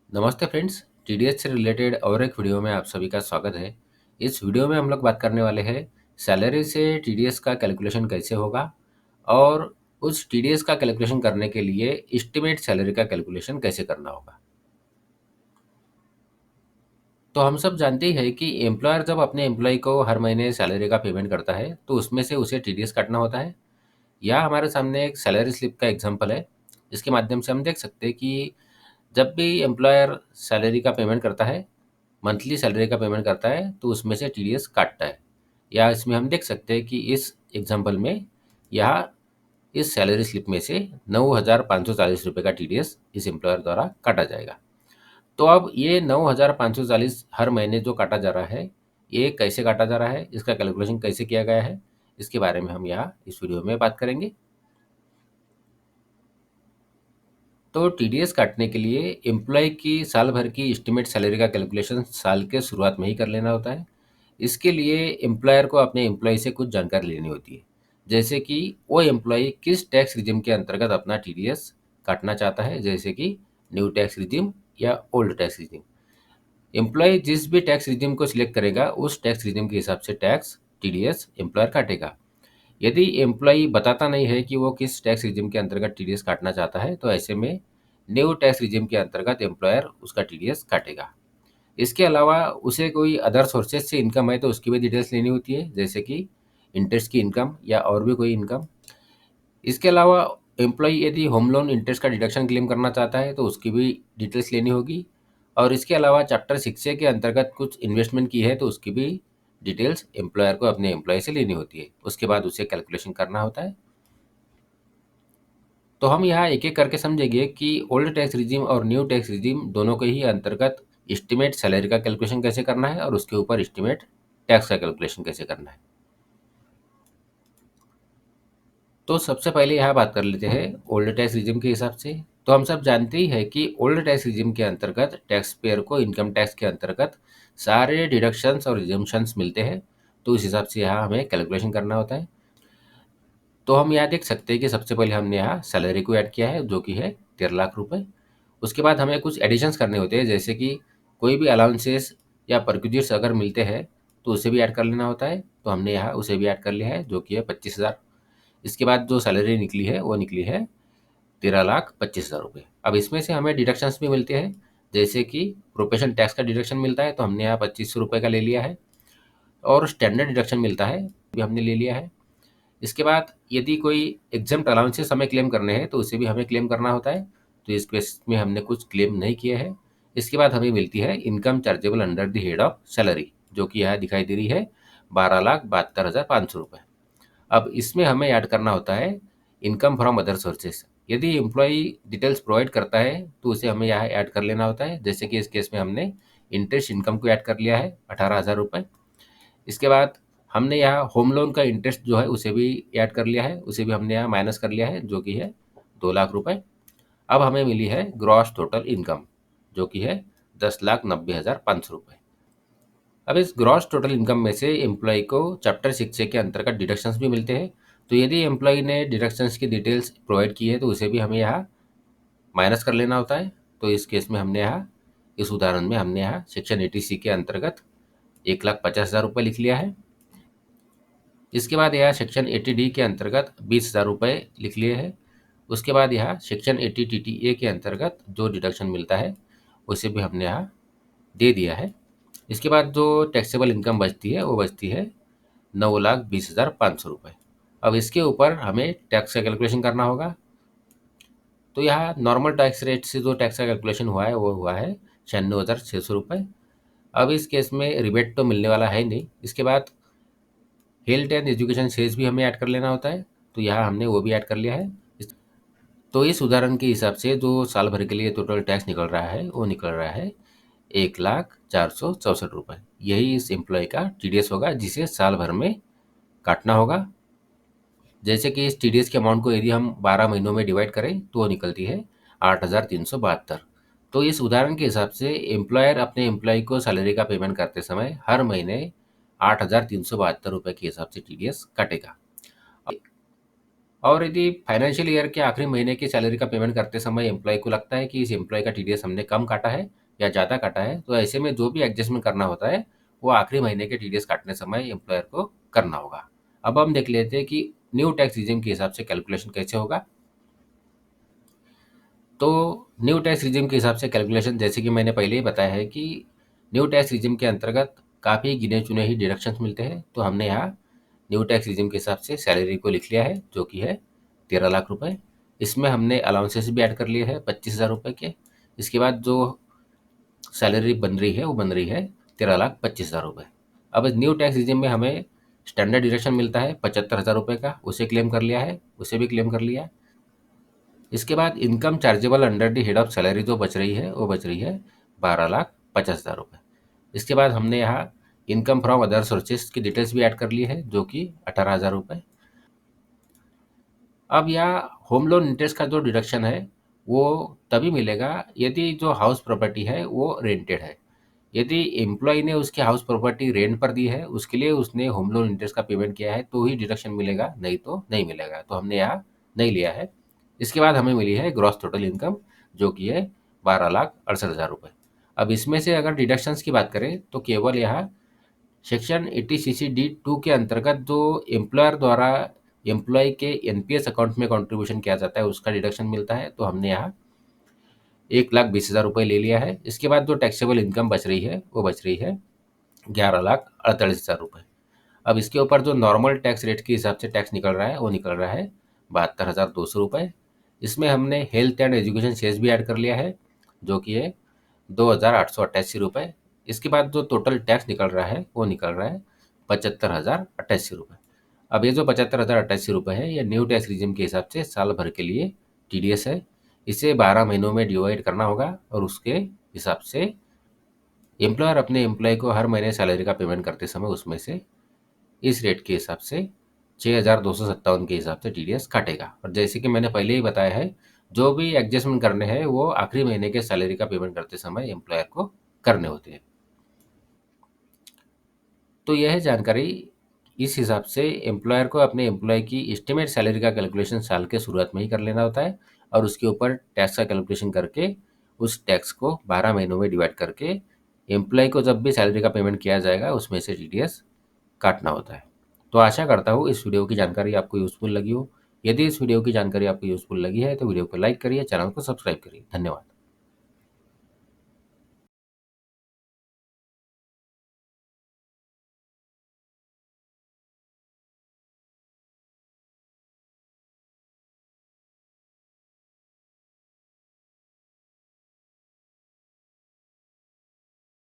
नमस्ते friends. TDS से related और एक वीडियो में आप सभी का स्वागत है। इस वीडियो में हम लोग बात करने वाले हैं सैलरी से टीडीएस का कैलकुलेशन कैसे होगा और उस टीडीएस का कैलकुलेशन करने के लिए एस्टिमेट सैलरी का कैलकुलेशन कैसे करना होगा। तो हम सब जानते ही हैं कि एम्प्लॉयर जब अपने एम्प्लॉय को हर महीने सैलरी का पेमेंट करता है तो उसमें से उसे टीडीएस काटना होता है। या हमारे सामने एक सैलरी स्लिप का एग्जाम्पल है, जिसके माध्यम से हम देख सकते हैं कि जब भी एम्प्लॉयर सैलरी का पेमेंट करता है, मंथली सैलरी का पेमेंट करता है तो उसमें से टीडीएस काटता है। या इसमें हम देख सकते हैं कि इस एग्जांपल में यहाँ इस सैलरी स्लिप में से 9,540 रुपये का टीडीएस इस एम्प्लॉयर द्वारा काटा जाएगा। तो अब ये 9,540 हर महीने जो काटा जा रहा है, ये कैसे काटा जा रहा है, इसका कैलकुलेशन कैसे किया गया है, इसके बारे में हम यहाँ इस वीडियो में बात करेंगे। तो टीडीएस काटने के लिए एम्प्लॉय की साल भर की एस्टिमेट सैलरी का कैलकुलेशन साल के शुरुआत में ही कर लेना होता है। इसके लिए एम्प्लॉयर को अपने एम्प्लॉय से कुछ जानकारी लेनी होती है, जैसे कि वो एम्प्लॉय किस टैक्स रिजिम के अंतर्गत अपना टीडीएस काटना चाहता है, जैसे कि न्यू टैक्स रिजिम या ओल्ड टैक्स रिजिम। एम्प्लॉय जिस भी टैक्स रिजिम को सिलेक्ट करेगा उस टैक्स रिजिम के हिसाब से टैक्स टीडीएस एम्प्लॉयर काटेगा। यदि एम्प्लॉई बताता नहीं है कि वो किस टैक्स रिजिम के अंतर्गत टीडीएस काटना चाहता है, तो ऐसे में न्यू टैक्स रिजिम के अंतर्गत एम्प्लॉयर उसका टीडीएस काटेगा। इसके अलावा उसे कोई अदर सोर्सेज से इनकम है तो उसकी भी डिटेल्स लेनी होती है, जैसे कि इंटरेस्ट की इनकम या और भी कोई इनकम। इसके अलावा एम्प्लॉई यदि होम लोन इंटरेस्ट का डिडक्शन क्लेम करना चाहता है तो उसकी भी डिटेल्स लेनी होगी। और इसके अलावा चैप्टर 6 के अंतर्गत कुछ इन्वेस्टमेंट की है तो उसकी भी डिटेल्स एम्प्लॉयर को अपने एम्प्लॉय से लेनी होती है। उसके बाद उसे कैलकुलेशन करना होता है। तो हम यहाँ एक एक करके समझेंगे कि ओल्ड टैक्स रिजीम और न्यू टैक्स रिजीम दोनों के ही अंतर्गत एस्टिमेट सैलरी का कैलकुलेशन कैसे करना है और उसके ऊपर एस्टिमेट टैक्स का कैलकुलेशन कैसे करना है। तो सबसे पहले यहाँ बात कर लेते हैं ओल्ड टैक्स रिजिम के हिसाब से। तो हम सब जानते ही है कि ओल्ड टैक्स रिजिम के अंतर्गत टैक्स पेयर को इनकम टैक्स के अंतर्गत सारे डिडक्शंस और रिजम्पशंस मिलते हैं। तो इस हिसाब से यहाँ हमें कैलकुलेशन करना होता है। तो हम यहाँ देख सकते हैं कि सबसे पहले हमने यहाँ सैलरी को ऐड किया है, जो कि है 13 लाख रुपए। उसके बाद हमें कुछ एडिशंस करने होते हैं, जैसे कि कोई भी अलाउंसेस या परक्यूजिट्स अगर मिलते हैं तो उसे भी ऐड कर लेना होता है। तो हमने यहाँ उसे भी ऐड कर लिया है, जो कि है 25,000। इसके बाद जो सैलरी निकली है वो निकली है 13,25,000 रुपये। अब इसमें से हमें डिडक्शंस भी मिलते हैं, जैसे कि प्रोपेशन टैक्स का डिडक्शन मिलता है तो हमने यहाँ 2500 रुपये का ले लिया है। और स्टैंडर्ड डिडक्शन मिलता है, भी हमने ले लिया है। इसके बाद यदि कोई एग्जाम्प्ट अलाउंसेस हमें क्लेम करने हैं तो उसे भी हमें क्लेम करना होता है। तो इस केस में हमने कुछ क्लेम नहीं किए हैं। इसके बाद हमें मिलती है income chargeable under the head of salary, जो कि यहाँ दिखाई दे रही है 12,72,500 रुपये। अब इसमें हमें ऐड करना होता है इनकम फ्रॉम अदर सोर्सेस। यदि एम्प्लॉई डिटेल्स प्रोवाइड करता है तो उसे हमें यहाँ ऐड कर लेना होता है, जैसे कि इस केस में हमने इंटरेस्ट इनकम को ऐड कर लिया है 18,000 रुपये। इसके बाद हमने यहाँ होम लोन का इंटरेस्ट जो है उसे भी ऐड कर लिया है, उसे भी हमने यहाँ माइनस कर लिया है, जो कि है 2 लाख रुपए। अब हमें मिली है ग्रॉस टोटल इनकम, जो कि है 10,90,500 रुपये। अब इस ग्रॉस टोटल इनकम में से एम्प्लॉय को चैप्टर 6 के अंतर्गत डिडक्शंस भी मिलते हैं। तो यदि एम्प्लॉय ने डिडक्शंस की डिटेल्स प्रोवाइड की है तो उसे भी हमें यहाँ माइनस कर लेना होता है। तो इस केस में हमने यहाँ इस उदाहरण में हमने यहाँ सेक्शन 80C के अंतर्गत 1,50,000 रुपये लिख लिया है। इसके बाद यहाँ सेक्शन 80D के अंतर्गत 20,000 रुपये लिख लिए हैं। उसके बाद यहाँ सेक्शन 80TTA के अंतर्गत जो डिडक्शन मिलता है उसे भी हमने यहाँ दे दिया है। इसके बाद जो टैक्सेबल इनकम बचती है वो बचती है 9,20,500 रुपये। अब इसके ऊपर हमें टैक्स का कैलकुलेशन करना होगा। तो यहाँ नॉर्मल टैक्स रेट से जो टैक्स का कैलकुलेशन हुआ है वो हुआ है 96,600 रुपये। अब इस केस में रिबेट तो मिलने वाला है नहीं। इसके बाद हेल्थ एंड एजुकेशन सेस भी हमें ऐड कर लेना होता है, तो यहाँ हमने वो भी ऐड कर लिया है। तो इस उदाहरण के हिसाब से जो साल भर के लिए टोटल टैक्स निकल रहा है वो निकल रहा है 1,04,64 रुपये। यही इस एम्प्लॉय का टीडीएस होगा जिसे साल भर में काटना होगा। जैसे कि इस टीडीएस के अमाउंट को यदि हम 12 महीनों में डिवाइड करें तो वो निकलती है 8,372। तो इस उदाहरण के हिसाब से एम्प्लॉयर अपने एम्प्लॉय को सैलरी का पेमेंट करते समय हर महीने 8,372 रुपये के हिसाब से टीडीएस काटेगा। और यदि फाइनेंशियल ईयर के आखिरी महीने की सैलरी का पेमेंट करते समय एम्प्लॉय को लगता है कि इस एम्प्लॉय का टीडीएस हमने कम काटा है, या ज़्यादा काटा है, तो ऐसे में जो भी एडजस्टमेंट करना होता है वो आखिरी महीने के टीडीएस काटने समय एम्प्लॉयर को करना होगा। अब हम देख लेते हैं कि न्यू टैक्स रिजिम के हिसाब से कैलकुलेशन कैसे होगा। तो न्यू टैक्स रिजिम के हिसाब से कैलकुलेशन, जैसे कि मैंने पहले ही बताया है कि न्यू टैक्स रिजिम के अंतर्गत काफ़ी गिने चुने ही डिडक्शंस मिलते हैं। तो हमने यहाँ न्यू टैक्स रिजिम के हिसाब से सैलरी को लिख लिया है, जो कि है 13 लाख रुपए। इसमें हमने अलाउंसेस भी ऐड कर लिए हैं 25 हज़ार रुपये के। इसके बाद जो सैलरी बन रही है वो बन रही है 13 लाख 25 हज़ार रुपये। अब इस न्यू टैक्स रिजिम में हमें स्टैंडर्ड डिडक्शन मिलता है 75 हज़ार रुपये का, उसे क्लेम कर लिया है, उसे भी क्लेम कर लिया। इसके बाद income chargeable under the head of salary जो बच रही है वो बच रही है 12 लाख 50 हज़ार रुपये। इसके बाद हमने यहाँ इनकम फ्रॉम अदर सोर्सेज की डिटेल्स भी ऐड कर ली है, जो कि 18 हज़ार रुपये। अब यहाँ होम लोन इंटरेस्ट का जो डिडक्शन है वो तभी मिलेगा यदि जो हाउस प्रॉपर्टी है वो रेंटेड है। यदि एम्प्लॉय ने उसकी हाउस प्रॉपर्टी रेंट पर दी है, उसके लिए उसने होम लोन इंटरेस्ट का पेमेंट किया है, तो ही डिडक्शन मिलेगा, नहीं तो नहीं मिलेगा। तो हमने यहाँ नहीं लिया है। इसके बाद हमें मिली है ग्रॉस टोटल इनकम, जो कि है 12 लाख 68 हज़ार रुपये। अब इसमें से अगर डिडक्शंस की बात करें तो केवल यहाँ सेक्शन 80 CC D 2 के अंतर्गत जो एम्प्लॉयर द्वारा एम्प्लॉय के एनपीएस अकाउंट में कंट्रीब्यूशन किया जाता है उसका डिडक्शन मिलता है। तो हमने यहाँ 1 लाख 20 हज़ार रुपये ले लिया है। इसके बाद जो टैक्सेबल इनकम बच रही है वो बच रही है 11 लाख 48 हज़ार रुपये। अब इसके ऊपर जो नॉर्मल टैक्स रेट के हिसाब से टैक्स निकल रहा है वो निकल रहा है 72,200 रुपये। इसमें हमने हेल्थ एंड एजुकेशन सेस भी ऐड कर लिया है, जो कि है 2,888 रुपये। इसके बाद जो टोटल टैक्स निकल रहा है वो निकल रहा है 75,088 रुपये। अब ये जो 75,088 रुपये है ये न्यू टैक्स रिजिम के हिसाब से साल भर के लिए टीडीएस है। इसे 12 महीनों में डिवाइड करना होगा और उसके हिसाब से एम्प्लॉयर अपने एम्प्लॉय को हर महीने सैलरी का पेमेंट करते समय उसमें से इस रेट के हिसाब से 6,257 के हिसाब से टीडीएस काटेगा। और जैसे कि मैंने पहले ही बताया है, जो भी एडजस्टमेंट करने हैं वो आखिरी महीने के सैलरी का पेमेंट करते समय एम्प्लॉयर को करने होते हैं। तो यह जानकारी इस हिसाब से एम्प्लॉयर को अपने एम्प्लॉय की एस्टिमेट सैलरी का कैलकुलेशन साल के शुरुआत में ही कर लेना होता है और उसके ऊपर टैक्स का कैलकुलेशन करके उस टैक्स को 12 महीनों में डिवाइड करके एम्प्लॉय को जब भी सैलरी का पेमेंट किया जाएगा उसमें से टीडीएस काटना होता है। तो आशा करता हूँ इस वीडियो की जानकारी आपको यूज़फुल लगी हो। यदि इस वीडियो की जानकारी आपको यूज़फुल लगी है तो वीडियो को लाइक करिए, चैनल को सब्सक्राइब करिए। धन्यवाद।